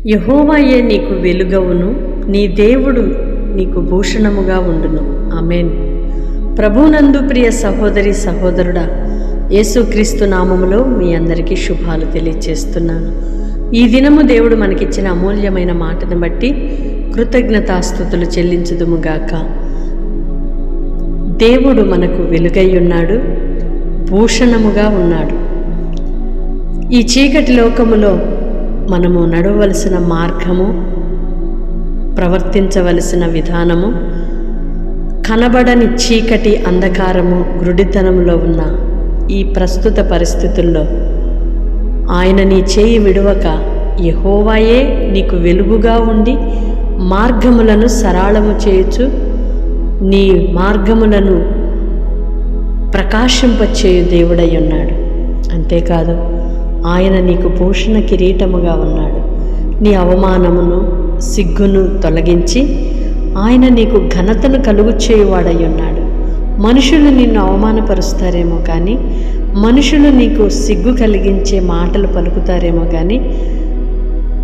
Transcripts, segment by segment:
యెహోవాయే నీకు వెలుగవును, నీ దేవుడు నీకు భూషణముగా ఉండును. ఆమేన్. ప్రభునందు ప్రియ సహోదరి సహోదరుడా, యేసుక్రీస్తు నామములో మీ అందరికీ శుభాలు తెలియచేస్తున్నాను. ఈ దినము దేవుడు మనకిచ్చిన అమూల్యమైన మాటను బట్టి కృతజ్ఞతాస్తుతులు చెల్లించుదుముగాక. దేవుడు మనకు వెలుగై ఉన్నాడు, భూషణముగా ఉన్నాడు. ఈ చీకటి లోకములో మనము నడవలసిన మార్గము, ప్రవర్తించవలసిన విధానము, కనబడని చీకటి అంధకారము గురుడితనంలో ఉన్న ఈ ప్రస్తుత పరిస్థితుల్లో ఆయన నీ చేయి విడువక యెహోవాయే నీకు వెలుగుగా ఉండి మార్గములను సరళము చేయుచు నీ మార్గములను ప్రకాశింపచేయు దేవుడై ఉన్నాడు. అంతేకాదు, ఆయన నీకు భూషణ కిరీటముగా ఉన్నాడు. నీ అవమానమును, సిగ్గును తొలగించి ఆయన నీకు ఘనతను కలుగు చేయువాడై ఉన్నాడు. మనుషులు నిన్ను అవమానపరుస్తారేమో కానీ, మనుషులు నీకు సిగ్గు కలిగించే మాటలు పలుకుతారేమో కానీ,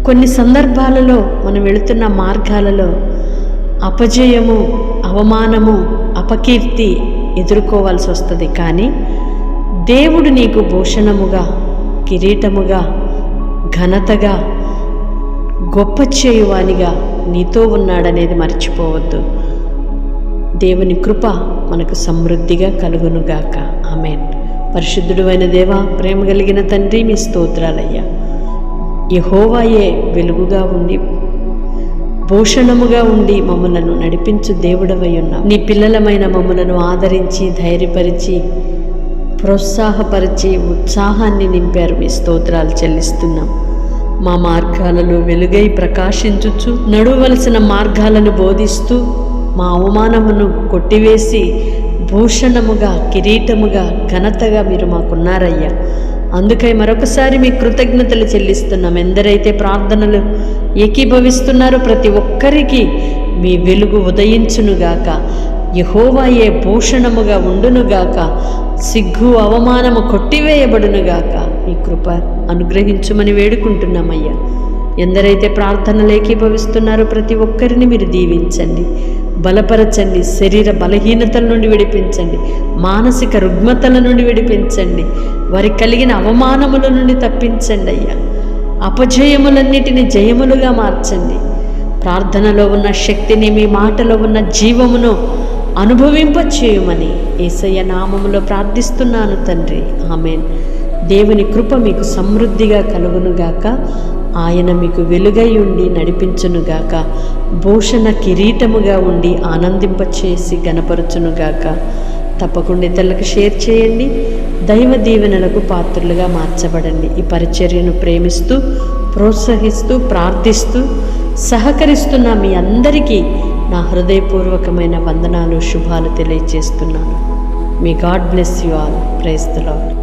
కొన్ని సందర్భాలలో మనం వెళుతున్న మార్గాలలో అపజయము, అవమానము, అపకీర్తి ఎదుర్కోవాల్సి వస్తుంది. కానీ దేవుడు నీకు భూషణముగా, కిరీటముగా, ఘనతగా, గొప్ప చేయువానిగా నీతో ఉన్నాడనేది మర్చిపోవద్దు. దేవుని కృప మనకు సమృద్ధిగా కలుగునుగాక. ఆమేన్. పరిశుద్ధుడు అయిన దేవా, ప్రేమ కలిగిన తండ్రి, మీ స్తోత్రాలయ్యా. యెహోవాయే వెలుగుగా ఉండి భూషణముగా ఉండి మమ్మలను నడిపించు దేవుడవై ఉన్నావు. నీ పిల్లలమైన మమ్మలను ఆదరించి, ధైర్యపరిచి, ప్రోత్సాహపరిచి, ఉత్సాహాన్ని నింపారు. మీ స్తోత్రాలు చెల్లిస్తున్నాం. మా మార్గాలలో వెలుగై ప్రకాశించుచు నడువలసిన మార్గాలను బోధిస్తూ మా అవమానమును కొట్టివేసి భూషణముగా, కిరీటముగా, ఘనతగా మీరు మాకున్నారయ్యా. అందుకై మరొకసారి మీ కృతజ్ఞతలు చెల్లిస్తున్నాం. ఎందరైతే ప్రార్థనలు ఏకీభవిస్తున్నారో ప్రతి ఒక్కరికి మీ వెలుగు ఉదయించునుగాక. యెహోవాయే భూషణముగా ఉండునుగాక. సిగ్గు, అవమానము కొట్టివేయబడునుగాక. మీ కృప అనుగ్రహించుమని వేడుకుంటున్నామయ్యా. ఎందరైతే ప్రార్థనలు ఏకీభవిస్తున్నారో ప్రతి ఒక్కరిని మీరు దీవించండి, బలపరచండి, శరీర బలహీనతల నుండి విడిపించండి, మానసిక రుగ్మతల నుండి విడిపించండి, వారికి కలిగిన అవమానముల నుండి తప్పించండి అయ్యా. అపజయములన్నిటిని జయములుగా మార్చండి. ప్రార్థనలో ఉన్న శక్తిని, మీ మాటలో ఉన్న జీవమును అనుభవింపచేయమని యేసయ్య నామములో ప్రార్థిస్తున్నాను తండ్రి. ఆమేన్. దేవుని కృప మీకు సమృద్ధిగా కలుగునుగాక. ఆయన మీకు వెలుగై ఉండి నడిపించునుగాక. భూషణ కిరీటముగా ఉండి ఆనందింపచేసి గణపరచునుగాక. తప్పకుండా ఇతరులకు షేర్ చేయండి. దైవ దీవెనలకు పాత్రులుగా మార్చబడండి. ఈ పరిచర్యను ప్రేమిస్తూ, ప్రోత్సహిస్తూ, ప్రార్థిస్తూ సహకరిస్తున్న మీ అందరికీ నా హృదయపూర్వకమైన వందనాలు, శుభాలు తెలియజేస్తున్నాను. May God bless you all. Praise the lord.